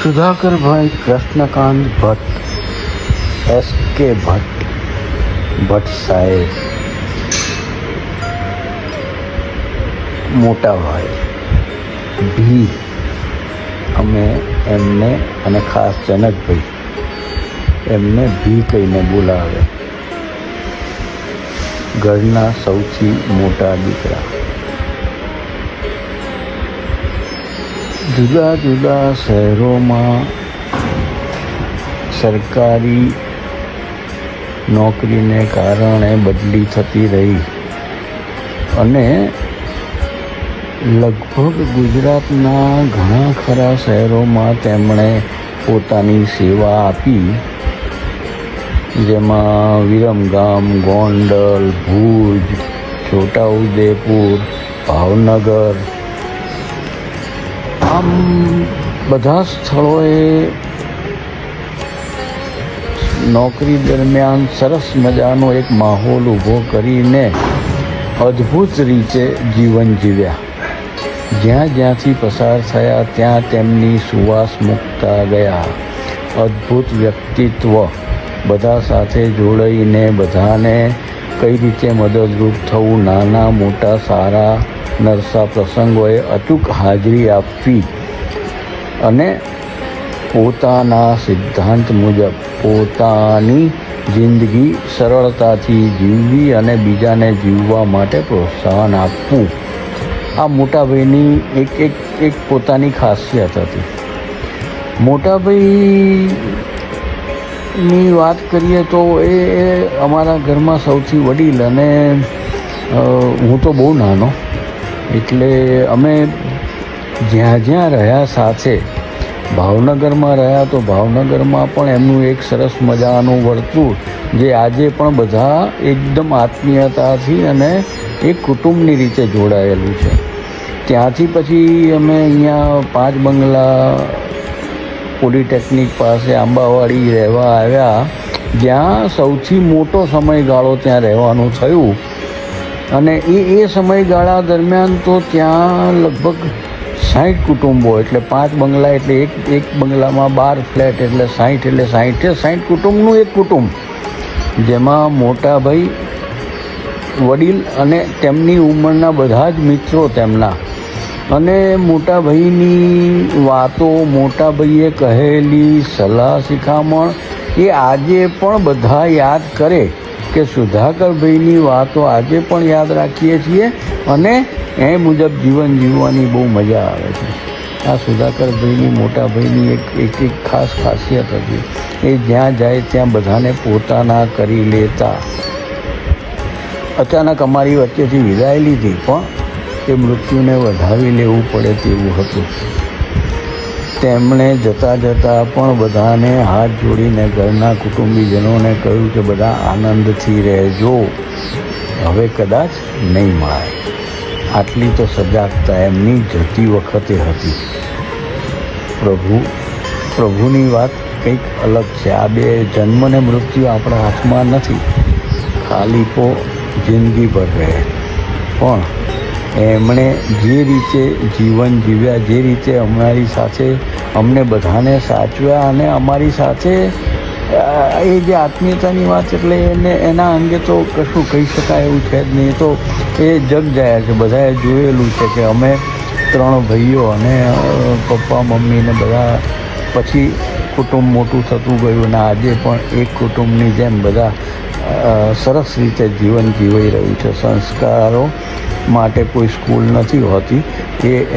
સુધાકરભાઈ કૃષ્ણકાંત ભટ્ટ, એસ.કે. ભટ્ટ સાહેબ, મોટા ભાઈ ભી, અમે એમને અને ખાસ જનકભાઈ એમને ભી કહીને બોલાવે. ઘરના સૌથી મોટા દીકરા. જુદા જુદા શહેરોમાં સરકારી નોકરીને કારણે બદલી થતી રહી અને લગભગ ગુજરાતના ઘણા ખરા શહેરોમાં તેમણે પોતાની સેવા આપી, જેમાં વિરમગામ, ગોંડલ, ભુજ, છોટાઉદેપુર, ભાવનગર, આમ બધા સ્થળોએ નોકરી દરમિયાન સરસ મજાનો એક માહોલ ઊભો કરીને અદ્ભુત રીતે જીવન જીવ્યા. જ્યાં જ્યાંથી પસાર થયા ત્યાં તેમની સુવાસ મૂકતા ગયા. અદ્ભુત વ્યક્તિત્વ, બધા સાથે જોડાઈને બધાને કઈ રીતે મદદરૂપ થવું, નાના મોટા સારા નરસા પ્રસંગોએ અચૂક હાજરી આપવી અને પોતાના સિદ્ધાંત મુજબ પોતાની જિંદગી સરળતાથી જીવવી અને બીજાને જીવવા માટે પ્રોત્સાહન આપવું, આ મોટાભાઈની એક પોતાની ખાસિયત હતી. મોટાભાઈની વાત કરીએ તો એ અમારા ઘરમાં સૌથી વડીલ અને હું તો બહુ નાનો, એટલે અમે જ્યાં જ્યાં રહ્યા સાથે, ભાવનગરમાં રહ્યા તો ભાવનગરમાં પણ એમનું એક સરસ મજાનું વર્તુળ જે આજે પણ બધા એકદમ આત્મીયતાથી અને એક કુટુંબની રીતે જોડાયેલું છે. ત્યાંથી પછી અમે અહીંયા 5 બંગલા પોલિટેકનિક પાસે આંબાવાડી રહેવા આવ્યા, જ્યાં સૌથી મોટો સમયગાળો ત્યાં રહેવાનું થયું. અને એ સમયગાળા દરમિયાન તો ત્યાં લગભગ 60 કુટુંબો, એટલે 5 બંગલા એટલે એક બંગલામાં 12 ફ્લેટ એટલે 60 એટલે 60 કુટુંબનું એક કુટુંબ, જેમાં મોટાભાઈ વડીલ અને તેમની ઉંમરના બધા જ મિત્રો તેમના, અને મોટાભાઈની વાતો, મોટાભાઈએ કહેલી સલાહ શિખામણ એ આજે પણ બધા યાદ કરે કે સુધાકરભાઈની વાતો આજે પણ યાદ રાખીએ છીએ અને એ મુજબ જીવન જીવવાની બહુ મજા આવે છે. આ સુધાકરભાઈની, મોટાભાઈની એક ખાસ ખાસિયત હતી. એ જ્યાં જાય ત્યાં બધાને પોતાના કરી લેતા. અચાનક અમારી વચ્ચેથી વિદાય લીધી, પણ એ મૃત્યુને વધાવી લેવું પડે તેવું હતું. તેમણે જતાં જતાં પણ બધાને હાથ જોડીને ઘરના કુટુંબીજનોને કહ્યું કે બધા આનંદથી રહેજો, હવે કદાચ નહીં મળાય. આટલી તો સજાગતા એમની જતી વખતે હતી. પ્રભુની વાત કંઈક અલગ છે. આ બે જન્મ ને મૃત્યુ આપણા હાથમાં નથી, ખાલીપો જિંદગીભર રહે. પણ એમણે જે રીતે જીવન જીવ્યા, જે રીતે અમારી સાથે અમને બધાને સાચવ્યા અને અમારી સાથે એ જે આત્મીયતાની વાત, એટલે એના અંગે તો કશું કહી શકાય એવું છે જ નહીં. તો એ જગ જાય છે, બધાએ જોયેલું છે કે અમે 3 ભાઈઓ અને પપ્પા મમ્મીને બધા, પછી કુટુંબ મોટું થતું ગયું અને આજે પણ એક કુટુંબની જેમ બધા સરસ રીતે જીવન જીવાઈ રહ્યું છે. સંસ્કારો માટે કોઈ સ્કૂલ નથી હોતી,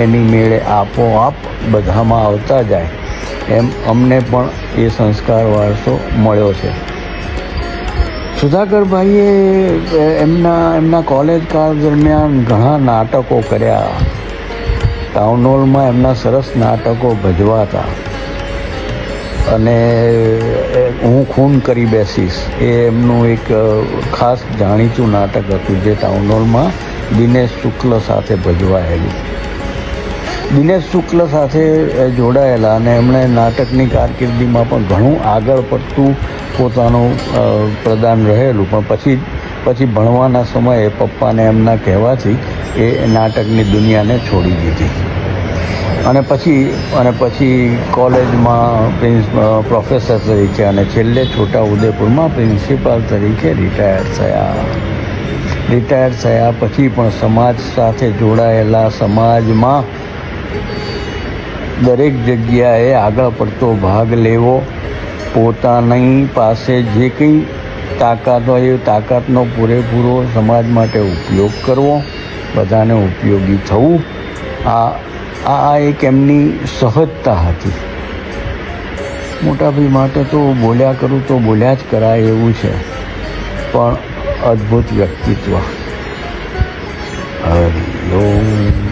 એની મેળે આપોઆપ બધામાં આવતા જાય, એમ અમને પણ એ સંસ્કાર વારસો મળ્યો છે. સુધાકરભાઈએ એમના કોલેજ કાળ દરમિયાન ઘણા નાટકો કર્યા. ટાઉન હોલમાં એમના સરસ નાટકો ભજવાતા, અને હું ખૂન કરી બેસીશ એ એમનું એક ખાસ જાણીતું નાટક હતું, જે ટાઉન હોલમાં દિનેશ શુક્લ સાથે ભજવાયેલું. દિનેશ શુક્લ સાથે જોડાયેલા અને એમણે નાટકની કારકિર્દીમાં પણ ઘણું આગળ પડતું પોતાનું પ્રદાન રહેલું. પણ પછી ભણવાના સમયે પપ્પાને એમના કહેવાથી એ નાટકની દુનિયાને છોડી દીધી. અને પછી કોલેજમાં પ્રોફેસર તરીકે અને છેલ્લે છોટાઉદેપુરમાં પ્રિન્સિપાલ તરીકે રિટાયર થયા પછી પણ સમાજ સાથે જોડાયેલા, સમાજમાં દરેક જગ્યાએ આગળ પડતો ભાગ લેવો, પોતાની પાસે જે કંઈ તાકાત હોય એ તાકાતનો પૂરેપૂરો સમાજ માટે ઉપયોગ કરવો, બધાને ઉપયોગી થવું, આ એક એમની સહજતા હતી. મોટાભાઈ માટે તો બોલ્યા કરું તો બોલ્યા જ કરાય એવું છે, પણ અદ્ભુત વ્યક્તિત્વ. હરિ ઓમ.